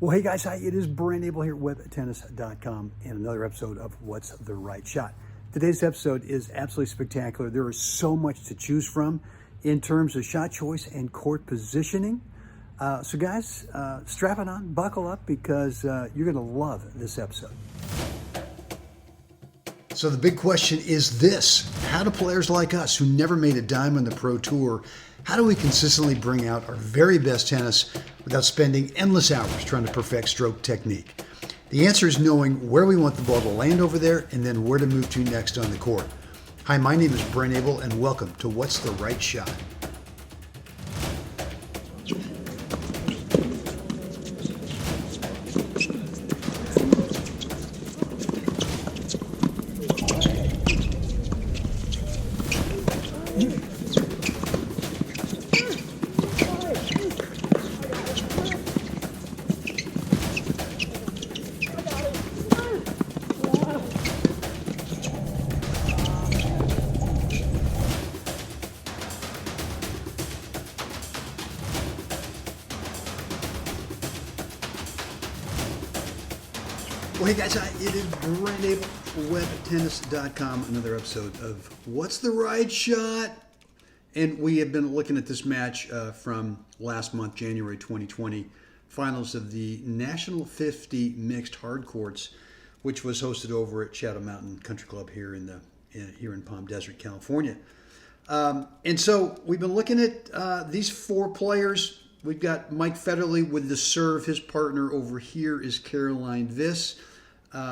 Well, hey guys, hi, it is Brent Abel here at WebTennis.com and another episode of What's the Right Shot. Today's episode is absolutely spectacular. There is so much to choose from in terms of shot choice and court positioning. So guys, strap it on, buckle up, because you're going to love this episode. So the big question is this: how do players like us who never made a dime on the pro tour, how do we consistently bring out our very best tennis without spending endless hours trying to perfect stroke technique? The answer is knowing where we want the ball to land over there and then where to move to next on the court. Hi, my name is Brent Abel and welcome to What's the Right Shot? Well, hey guys, it is Brent Abel, WebTennis.com, another episode of What's the Right Shot? And we have been looking at this match from last month, January 2020, finals of the National 50 Mixed Hard Courts, which was hosted over at Shadow Mountain Country Club here in Palm Desert, California. And so we've been looking at these four players. We've got Mike Federle with the serve. His partner over here is Caroline Viss.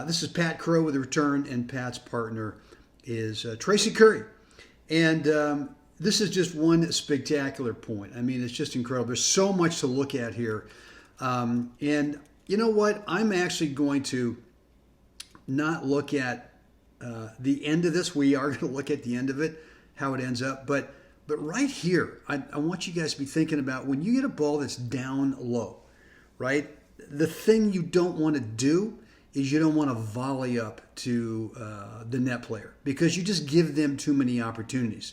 This is Pat Crow with the return, and Pat's partner is Tracy Curry. And this is just one spectacular point. I mean, it's just incredible. There's so much to look at here. And you know what? I'm actually going to not look at the end of this. We are going to look at the end of it, how it ends up. But right here, I want you guys to be thinking about when you get a ball that's down low, right? The thing you don't want to do is you don't want to volley up to the net player, because you just give them too many opportunities.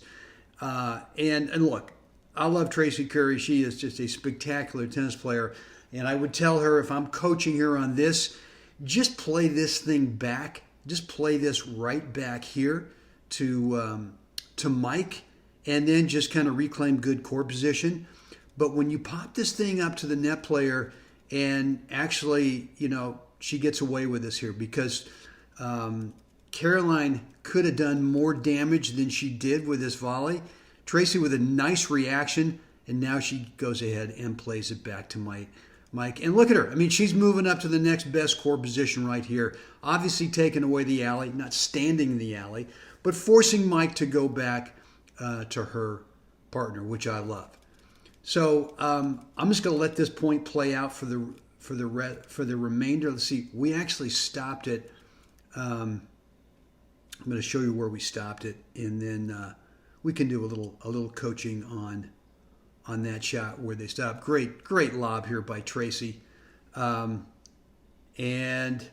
And look, I love Tracy Curry. She is just a spectacular tennis player. And I would tell her, if I'm coaching her on this, just play this thing back. Just play this right back here to Mike, and then just kind of reclaim good court position. But when you pop this thing up to the net player, and actually, she gets away with this here, because Caroline could have done more damage than she did with this volley. Tracy with a nice reaction, and now she goes ahead and plays it back to Mike. And look at her. I mean, she's moving up to the next best court position right here. Obviously taking away the alley, not standing in the alley, but forcing Mike to go back to her partner, which I love. So I'm just going to let this point play out for the remainder. Let's see. We actually stopped it. I'm going to show you where we stopped it, and then we can do a little coaching on that shot where they stopped. Great lob here by Tracy, and an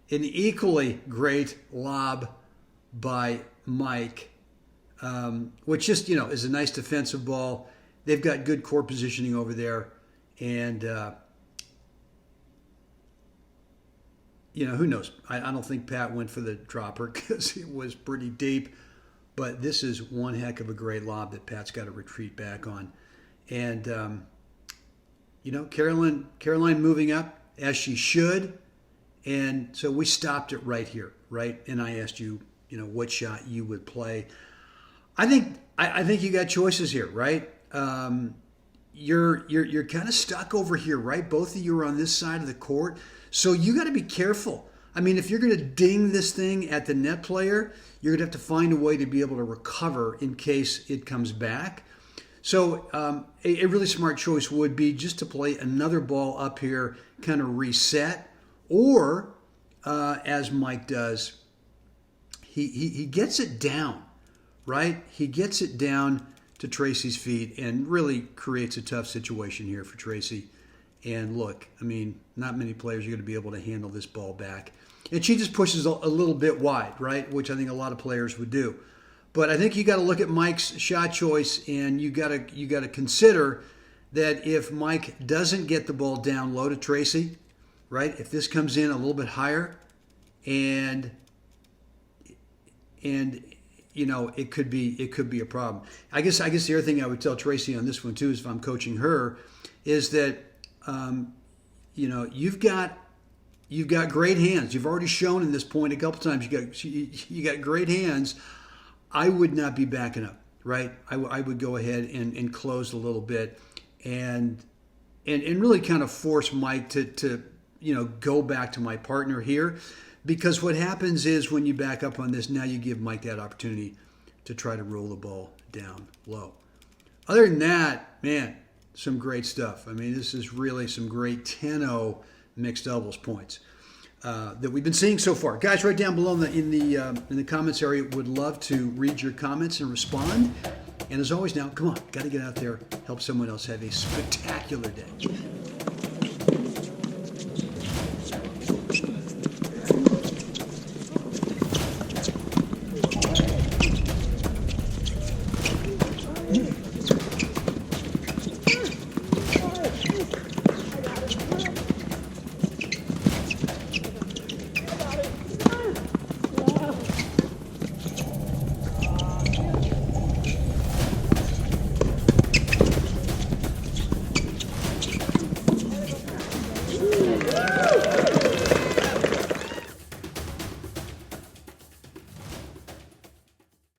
equally great lob by Mike. Which just, is a nice defensive ball. They've got good court positioning over there. And, who knows? I don't think Pat went for the dropper because it was pretty deep. But this is one heck of a great lob that Pat's got to retreat back on. And, Caroline moving up as she should. And so we stopped it right here, right? And I asked you, what shot you would play. I think you got choices here, right? You're kind of stuck over here, right? Both of you are on this side of the court, so you got to be careful. I mean, if you're going to ding this thing at the net player, you're going to have to find a way to be able to recover in case it comes back. So a really smart choice would be just to play another ball up here, kind of reset, or as Mike does, he gets it down. Right? He gets it down to Tracy's feet and really creates a tough situation here for Tracy. And look, I mean, not many players are going to be able to handle this ball back. And she just pushes a little bit wide, right? Which I think a lot of players would do. But I think you got to look at Mike's shot choice, and you got to consider that if Mike doesn't get the ball down low to Tracy, right? If this comes in a little bit higher, and you know, it could be a problem. I guess the other thing I would tell Tracy on this one too is, if I'm coaching her, is that you know, you've got great hands. You've already shown in this point a couple times you got great hands. I would not be backing up, right? I would go ahead and close a little bit and really kind of force Mike to you know, go back to my partner here, because what happens is when you back up on this, now you give Mike that opportunity to try to roll the ball down low. Other than that, man, some great stuff. I mean, this is really some great 10-0 mixed doubles points that we've been seeing so far. Guys, right down below in the comments area, would love to read your comments and respond. And as always, now, come on, got to get out there, help someone else have a spectacular day. Yeah.